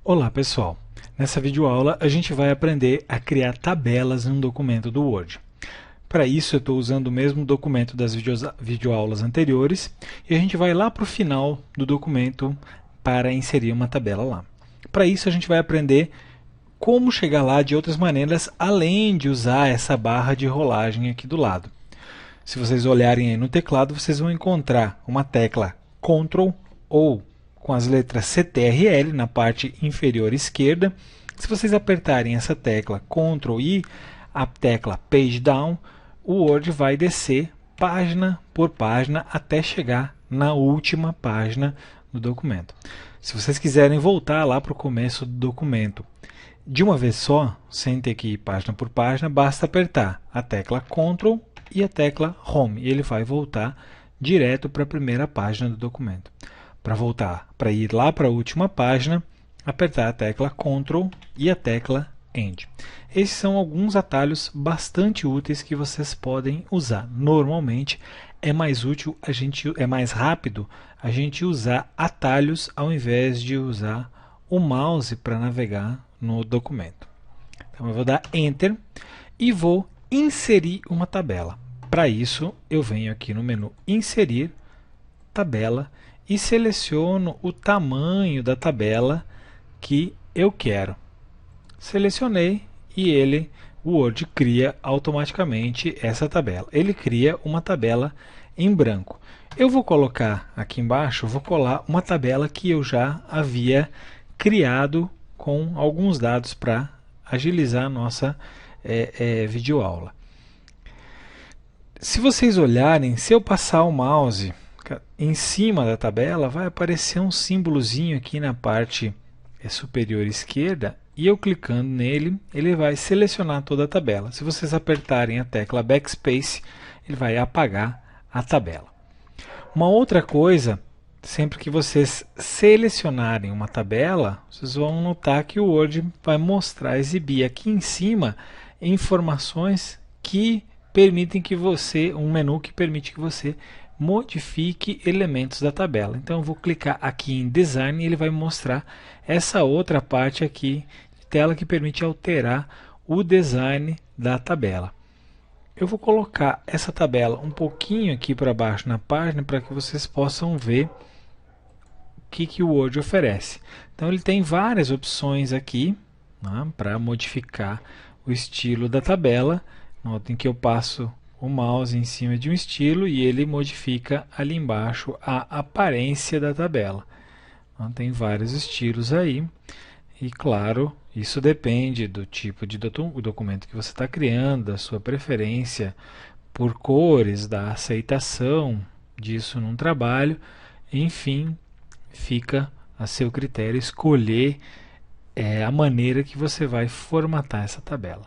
Olá pessoal, nessa videoaula a gente vai aprender a criar tabelas em um documento do Word. Para isso eu estou usando o mesmo documento das videoaulas anteriores e a gente vai lá para o final do documento para inserir uma tabela lá. Para isso a gente vai aprender como chegar lá de outras maneiras além de usar essa barra de rolagem aqui do lado. Se vocês olharem aí no teclado, vocês vão encontrar uma tecla Ctrl ou com as letras CTRL na parte inferior esquerda. Se vocês apertarem essa tecla Ctrl e a tecla Page Down, o Word vai descer página por página até chegar na última página do documento. Se vocês quiserem voltar lá para o começo do documento de uma vez só, sem ter que ir página por página, basta apertar a tecla Ctrl e a tecla Home, e ele vai voltar direto para a primeira página do documento. Para ir lá para a última página, apertar a tecla Ctrl e a tecla End. Esses são alguns atalhos bastante úteis que vocês podem usar. Normalmente é mais útil, é mais rápido a gente usar atalhos ao invés de usar o mouse para navegar no documento. Então eu vou dar Enter e vou inserir uma tabela. Para isso, eu venho aqui no menu Inserir, Tabela, e seleciono o tamanho da tabela que eu quero. Selecionei e o Word cria automaticamente essa tabela. Ele cria uma tabela em branco. Eu vou colocar aqui embaixo, vou colar uma tabela que eu já havia criado com alguns dados para agilizar a nossa videoaula. Se vocês olharem, se eu passar o mouse em cima da tabela, vai aparecer um símbolozinho aqui na parte superior esquerda, e eu clicando nele, ele vai selecionar toda a tabela. Se vocês apertarem a tecla Backspace, ele vai apagar a tabela. Uma outra coisa, sempre que vocês selecionarem uma tabela, vocês vão notar que o Word vai mostrar, exibir aqui em cima informações que permitem que você, um menu que permite que você modifique elementos da tabela. Então eu vou clicar aqui em Design e ele vai mostrar essa outra parte aqui de tela que permite alterar o design da tabela. Eu vou colocar essa tabela um pouquinho aqui para baixo na página para que vocês possam ver o que o Word oferece. Então ele tem várias opções aqui, né, para modificar o estilo da tabela. Notem que eu passo o mouse em cima de um estilo e ele modifica ali embaixo a aparência da tabela. Então, tem vários estilos aí e, claro, isso depende do tipo de documento que você está criando, da sua preferência por cores, da aceitação disso num trabalho. Enfim, fica a seu critério escolher a maneira que você vai formatar essa tabela.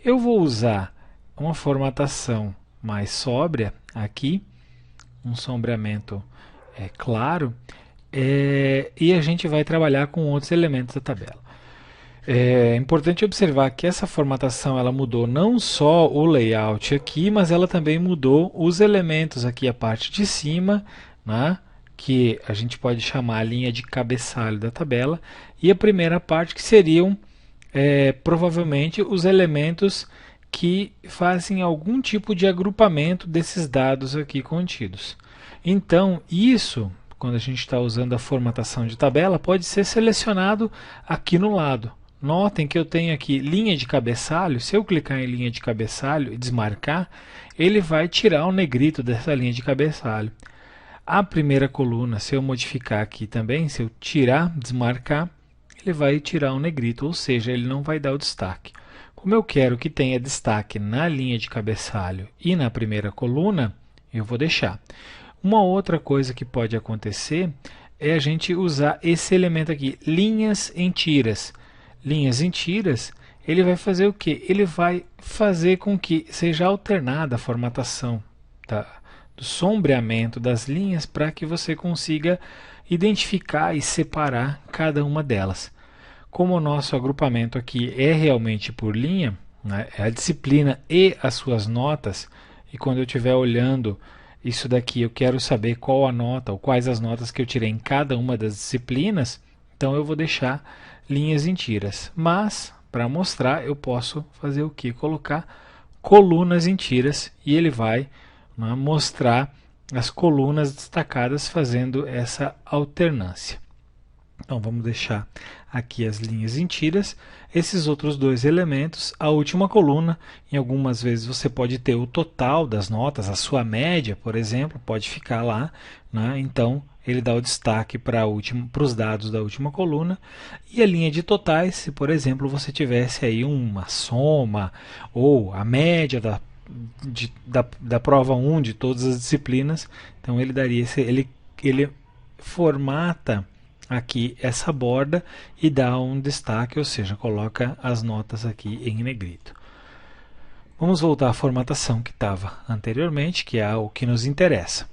Eu vou usar uma formatação mais sóbria aqui, um sombreamento claro, e a gente vai trabalhar com outros elementos da tabela. É importante observar que essa formatação ela mudou não só o layout aqui, mas ela também mudou os elementos aqui, a parte de cima, né, que a gente pode chamar a linha de cabeçalho da tabela, e a primeira parte que seriam provavelmente os elementos que fazem algum tipo de agrupamento desses dados aqui contidos. Então, isso, quando a gente está usando a formatação de tabela, pode ser selecionado aqui no lado. Notem que eu tenho aqui linha de cabeçalho. Se eu clicar em linha de cabeçalho e desmarcar, ele vai tirar o negrito dessa linha de cabeçalho. A primeira coluna, se eu modificar aqui também, se eu tirar, desmarcar, ele vai tirar o negrito, ou seja, ele não vai dar o destaque. Como eu quero que tenha destaque na linha de cabeçalho e na primeira coluna, eu vou deixar. Uma outra coisa que pode acontecer é a gente usar esse elemento aqui, linhas em tiras. Linhas em tiras, ele vai fazer o quê? Ele vai fazer com que seja alternada a formatação do sombreamento das linhas para que você consiga identificar e separar cada uma delas. Como o nosso agrupamento aqui é realmente por linha, né, a disciplina e as suas notas, e quando eu estiver olhando isso daqui, eu quero saber qual a nota ou quais as notas que eu tirei em cada uma das disciplinas, então eu vou deixar linhas em tiras. Mas, para mostrar, eu posso fazer o que? Colocar colunas em tiras e ele vai, né, mostrar as colunas destacadas fazendo essa alternância. Então vamos deixar aqui as linhas em tiras. Esses outros dois elementos, a última coluna, em algumas vezes você pode ter o total das notas, a sua média, por exemplo, pode ficar lá, né? Então ele dá o destaque para os dados da última coluna. E a linha de totais, se por exemplo você tivesse aí uma soma ou a média da prova 1 de todas as disciplinas, então ele daria ele formata aqui essa borda e dá um destaque, ou seja, coloca as notas aqui em negrito. Vamos voltar à formatação que estava anteriormente, que é o que nos interessa.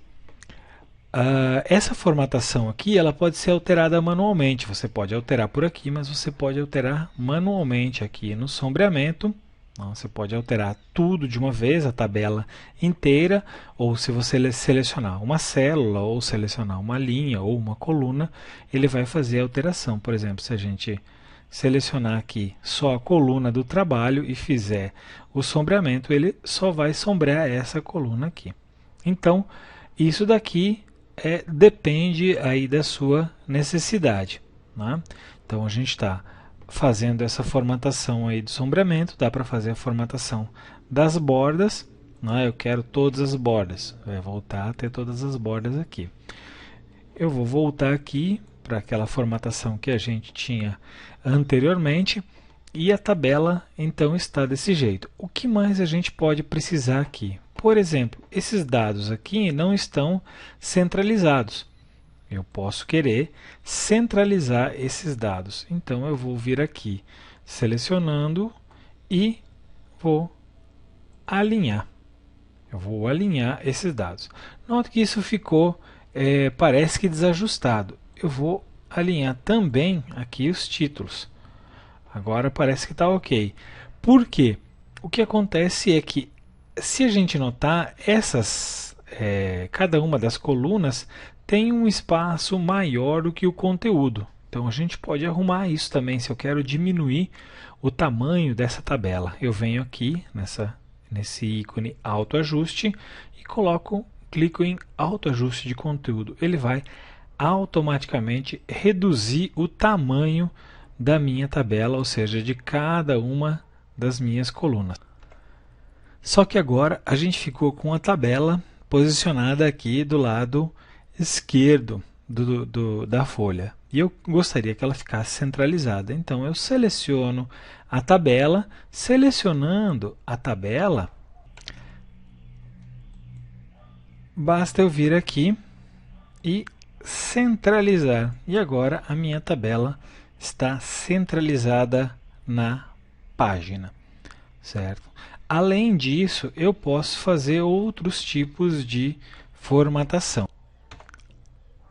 Essa formatação aqui ela pode ser alterada manualmente. Você pode alterar por aqui, mas você pode alterar manualmente aqui no sombreamento. Você pode alterar tudo de uma vez, a tabela inteira, ou se você selecionar uma célula, ou selecionar uma linha, ou uma coluna, ele vai fazer a alteração. Por exemplo, se a gente selecionar aqui só a coluna do trabalho e fizer o sombreamento, ele só vai sombrear essa coluna aqui. Então, isso daqui depende aí da sua necessidade, né? Então, a gente está fazendo essa formatação aí de sombreamento, dá para fazer a formatação das bordas, né? Eu quero todas as bordas, vai voltar a ter todas as bordas aqui. Eu vou voltar aqui para aquela formatação que a gente tinha anteriormente e a tabela então está desse jeito. O que mais a gente pode precisar aqui? Por exemplo, esses dados aqui não estão centralizados. Eu posso querer centralizar esses dados. Então, eu vou vir aqui, selecionando e vou alinhar. Eu vou alinhar esses dados. Note que isso ficou, parece que desajustado. Eu vou alinhar também aqui os títulos. Agora parece que está ok. Por quê? O que acontece é que, se a gente notar, cada uma das colunas tem um espaço maior do que o conteúdo. Então a gente pode arrumar isso também. Se eu quero diminuir o tamanho dessa tabela, eu venho aqui nesse ícone autoajuste e clico em autoajuste de conteúdo. Ele vai automaticamente reduzir o tamanho da minha tabela, ou seja, de cada uma das minhas colunas. Só que agora a gente ficou com a tabela posicionada aqui do lado esquerdo da folha. E eu gostaria que ela ficasse centralizada. Então eu seleciono a tabela. Selecionando a tabela, basta eu vir aqui e centralizar. E agora a minha tabela está centralizada na página, certo? Além disso, eu posso fazer outros tipos de formatação.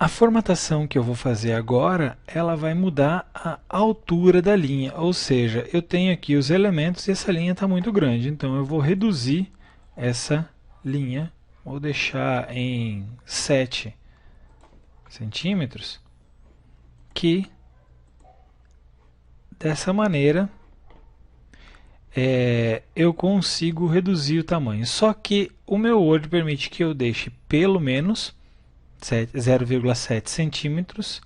A formatação que eu vou fazer agora, ela vai mudar a altura da linha, ou seja, eu tenho aqui os elementos e essa linha está muito grande, então eu vou reduzir essa linha, vou deixar em 7 centímetros, que dessa maneira eu consigo reduzir o tamanho. Só que o meu Word permite que eu deixe pelo menos 0,7 centímetros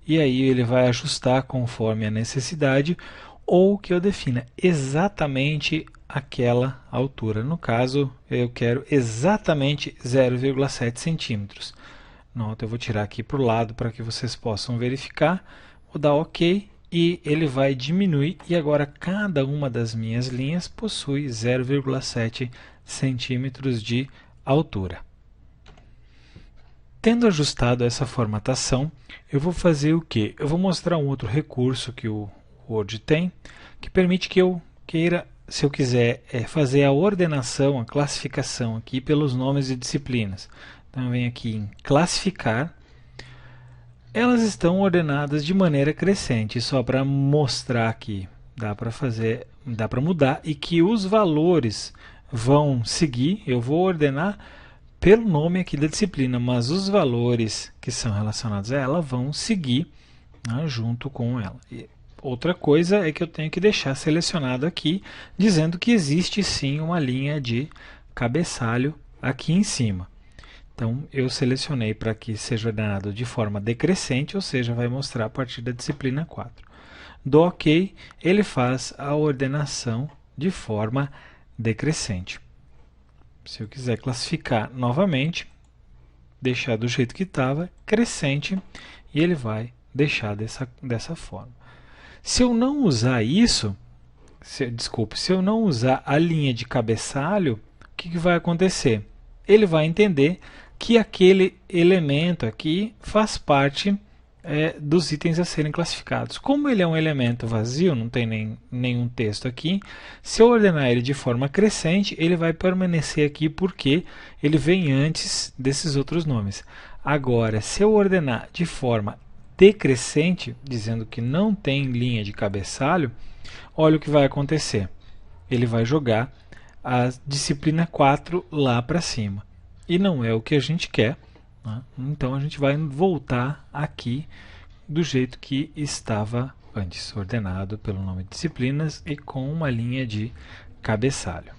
e aí ele vai ajustar conforme a necessidade ou que eu defina exatamente aquela altura. No caso, eu quero exatamente 0,7 centímetros. Nota, eu vou tirar aqui para o lado para que vocês possam verificar. Vou dar OK e ele vai diminuir e agora cada uma das minhas linhas possui 0,7 centímetros de altura. Tendo ajustado essa formatação, eu vou fazer o quê? Eu vou mostrar um outro recurso que o Word tem, que permite que eu queira, se eu quiser, fazer a ordenação, a classificação aqui pelos nomes de disciplinas. Então eu venho aqui em classificar. Elas estão ordenadas de maneira crescente, só para mostrar que dá para mudar e que os valores vão seguir. Eu vou ordenar pelo nome aqui da disciplina, mas os valores que são relacionados a ela vão seguir, né, junto com ela. Outra coisa é que eu tenho que deixar selecionado aqui, dizendo que existe sim uma linha de cabeçalho aqui em cima. Então, eu selecionei para que seja ordenado de forma decrescente, ou seja, vai mostrar a partir da disciplina 4. Do OK, ele faz a ordenação de forma decrescente. Se eu quiser classificar novamente, deixar do jeito que estava, crescente, e ele vai deixar dessa forma. Se eu não usar isso, se eu não usar a linha de cabeçalho, o que vai acontecer? Ele vai entender que aquele elemento aqui faz parte dos itens a serem classificados. Como ele é um elemento vazio, não tem nenhum texto aqui, se eu ordenar ele de forma crescente, ele vai permanecer aqui porque ele vem antes desses outros nomes. Agora, se eu ordenar de forma decrescente, dizendo que não tem linha de cabeçalho, olha o que vai acontecer. Ele vai jogar a disciplina 4 lá para cima. E não é o que a gente quer, né? Então a gente vai voltar aqui do jeito que estava antes, ordenado pelo nome de disciplinas e com uma linha de cabeçalho.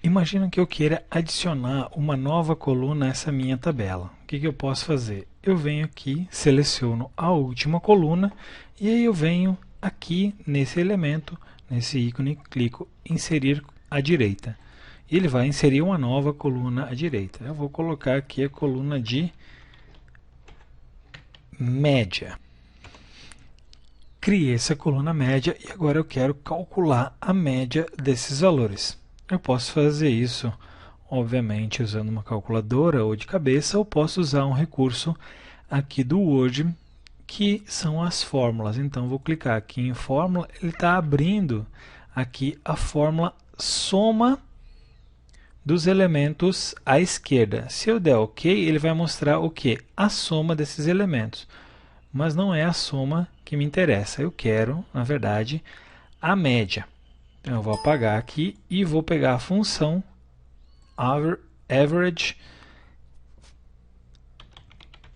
Imagina que eu queira adicionar uma nova coluna a essa minha tabela. O que eu posso fazer? Eu venho aqui, seleciono a última coluna e aí eu venho aqui nesse elemento, nesse ícone, clico em inserir à direita. E ele vai inserir uma nova coluna à direita. Eu vou colocar aqui a coluna de média. Criei essa coluna média e agora eu quero calcular a média desses valores. Eu posso fazer isso, obviamente, usando uma calculadora ou de cabeça, ou posso usar um recurso aqui do Word, que são as fórmulas. Então, vou clicar aqui em fórmula, ele está abrindo aqui a fórmula soma dos elementos à esquerda. Se eu der OK, ele vai mostrar o quê? A soma desses elementos. Mas não é a soma que me interessa. Eu quero, na verdade, a média. Então, eu vou apagar aqui e vou pegar a função average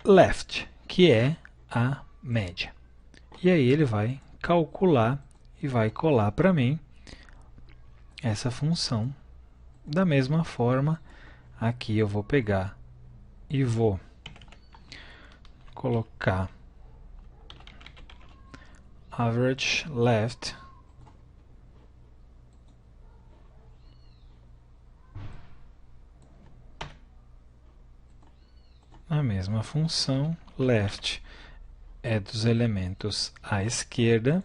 left, que é a média. E aí ele vai calcular e vai colar para mim essa função. Da mesma forma, aqui eu vou pegar e vou colocar average left a mesma função. Left é dos elementos à esquerda.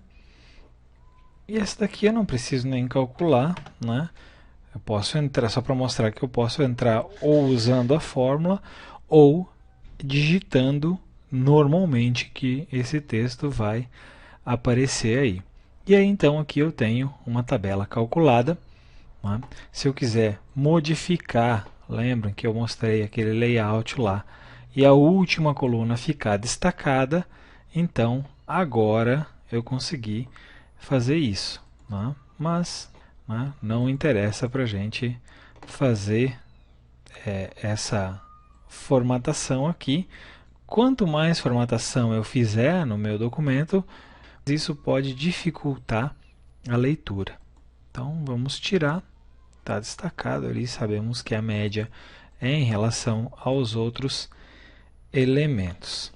E esse daqui eu não preciso nem calcular, né? Eu posso entrar, só para mostrar que eu posso entrar ou usando a fórmula ou digitando normalmente, que esse texto vai aparecer aí. E aí então aqui eu tenho uma tabela calculada, né? Se eu quiser modificar, lembram que eu mostrei aquele layout lá, e a última coluna ficar destacada, então agora eu consegui fazer isso, né? Mas não interessa para a gente fazer essa formatação aqui. Quanto mais formatação eu fizer no meu documento, isso pode dificultar a leitura. Então vamos tirar, está destacado ali, sabemos que a média é em relação aos outros elementos.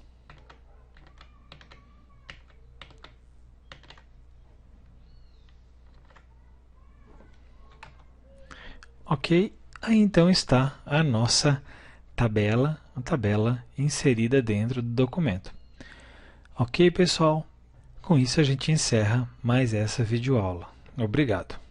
Ok, aí então está a nossa tabela, a tabela inserida dentro do documento. Ok, pessoal? Com isso a gente encerra mais essa videoaula. Obrigado.